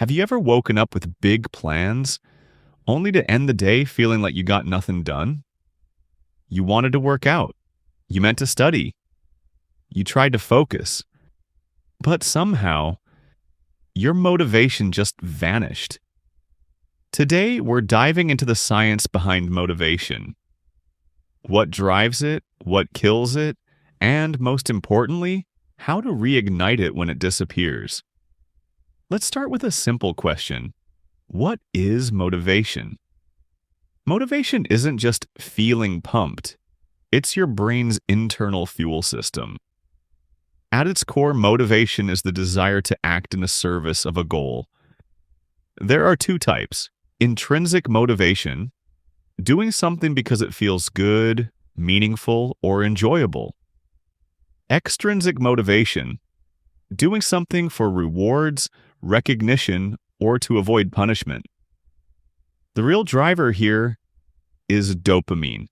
Have you ever woken up with big plans only to end the day feeling like you got nothing done? You wanted to work out. You meant to study. You tried to focus. But somehow, your motivation just vanished. Today, we're diving into the science behind motivation. What drives it, what kills it, and most importantly, how to reignite it when it disappears. Let's start with a simple question. What is motivation? Motivation isn't just feeling pumped. It's your brain's internal fuel system. At its core, motivation is the desire to act in the service of a goal. There are two types. Intrinsic motivation, doing something because it feels good, meaningful, or enjoyable. Extrinsic motivation, doing something for rewards, recognition, or to avoid punishment. The real driver here is dopamine.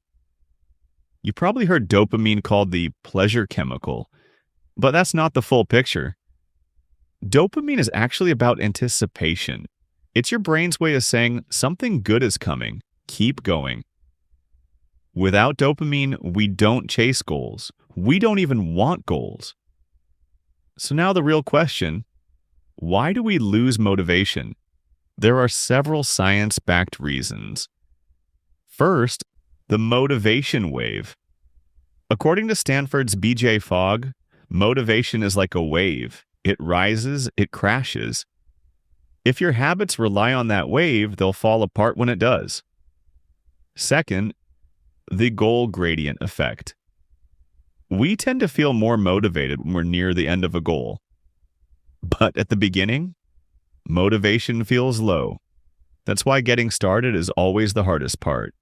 You probably heard dopamine called the pleasure chemical, but that's not the full picture. Dopamine is actually about anticipation. It's your brain's way of saying something good is coming. Keep going. Without dopamine, we don't chase goals. We don't even want goals. So now the real question, why do we lose motivation? There are several science-backed reasons. First, the motivation wave. According to Stanford's B.J. Fogg, motivation is like a wave. It rises, it crashes. If your habits rely on that wave, they'll fall apart when it does. Second, the goal gradient effect. We tend to feel more motivated when we're near the end of a goal. But at the beginning, motivation feels low. That's why getting started is always the hardest part.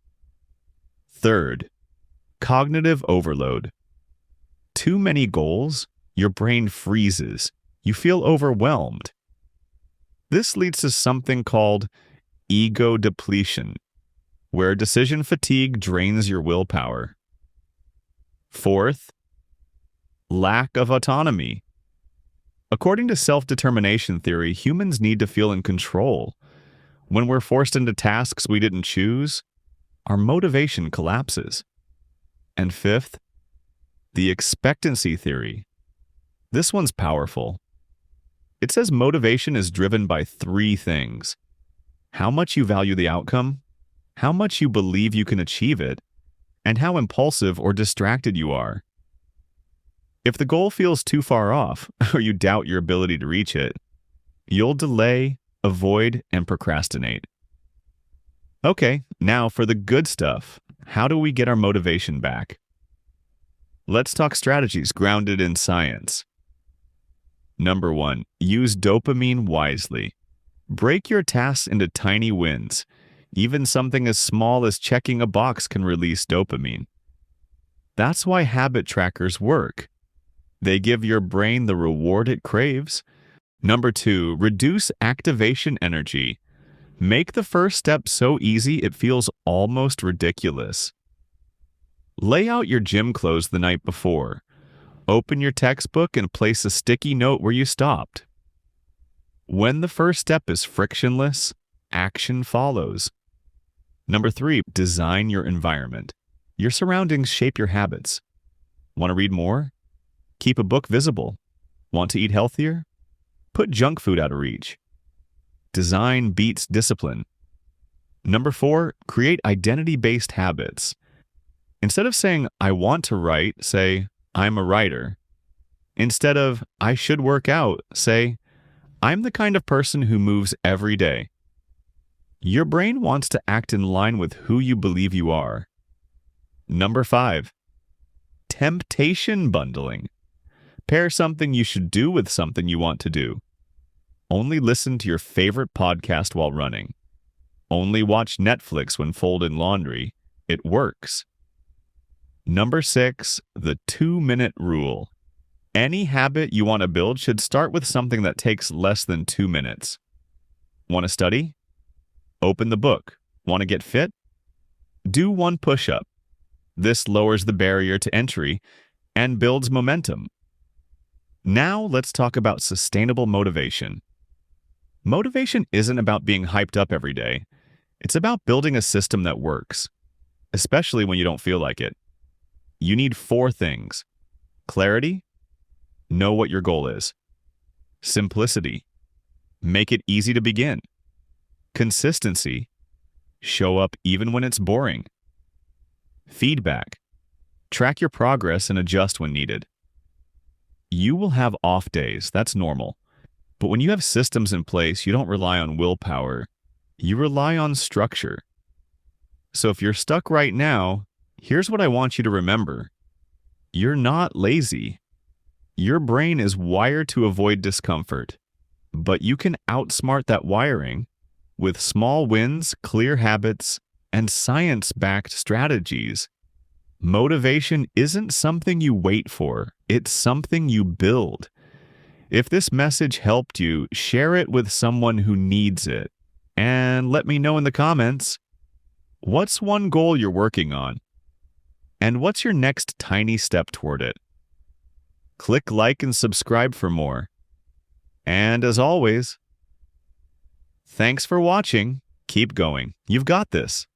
Third, cognitive overload. Too many goals, your brain freezes. You feel overwhelmed. This leads to something called ego depletion, where decision fatigue drains your willpower. Fourth, lack of autonomy. According to self-determination theory, humans need to feel in control. When we're forced into tasks we didn't choose, our motivation collapses. And fifth, the expectancy theory. This one's powerful. It says motivation is driven by three things: how much you value the outcome, how much you believe you can achieve it, and how impulsive or distracted you are. If the goal feels too far off, or you doubt your ability to reach it, you'll delay, avoid, and procrastinate. Okay, now for the good stuff. How do we get our motivation back? Let's talk strategies grounded in science. Number 1, use dopamine wisely. Break your tasks into tiny wins. Even something as small as checking a box can release dopamine. That's why habit trackers work. They give your brain the reward it craves. Number 2, reduce activation energy. Make the first step so easy it feels almost ridiculous. Lay out your gym clothes the night before. Open your textbook and place a sticky note where you stopped. When the first step is frictionless, action follows. Number 3, design your environment. Your surroundings shape your habits. Want to read more? Keep a book visible. Want to eat healthier? Put junk food out of reach. Design beats discipline. Number 4, create identity-based habits. Instead of saying, I want to write, say, I'm a writer. Instead of, I should work out, say, I'm the kind of person who moves every day. Your brain wants to act in line with who you believe you are. Number 5, temptation bundling. Pair something you should do with something you want to do. Only listen to your favorite podcast while running. Only watch Netflix when folding laundry. It works. Number 6, the 2-minute rule. Any habit you want to build should start with something that takes less than 2 minutes. Want to study? Open the book. Want to get fit? Do 1 push-up. This lowers the barrier to entry and builds momentum. Now let's talk about sustainable motivation. Motivation isn't about being hyped up every day. It's about building a system that works, especially when you don't feel like it. You need 4 things: clarity, know what your goal is; simplicity, make it easy to begin; consistency, show up even when it's boring; feedback, track your progress and adjust when needed. You will have off days, that's normal. But when you have systems in place, you don't rely on willpower. You rely on structure. So if you're stuck right now, here's what I want you to remember. You're not lazy. Your brain is wired to avoid discomfort. But you can outsmart that wiring with small wins, clear habits, and science-backed strategies. Motivation isn't something you wait for. It's something you build. If this message helped you, share it with someone who needs it. And let me know in the comments, what's one goal you're working on? And what's your next tiny step toward it? Click like and subscribe for more. And as always, thanks for watching. Keep going. You've got this.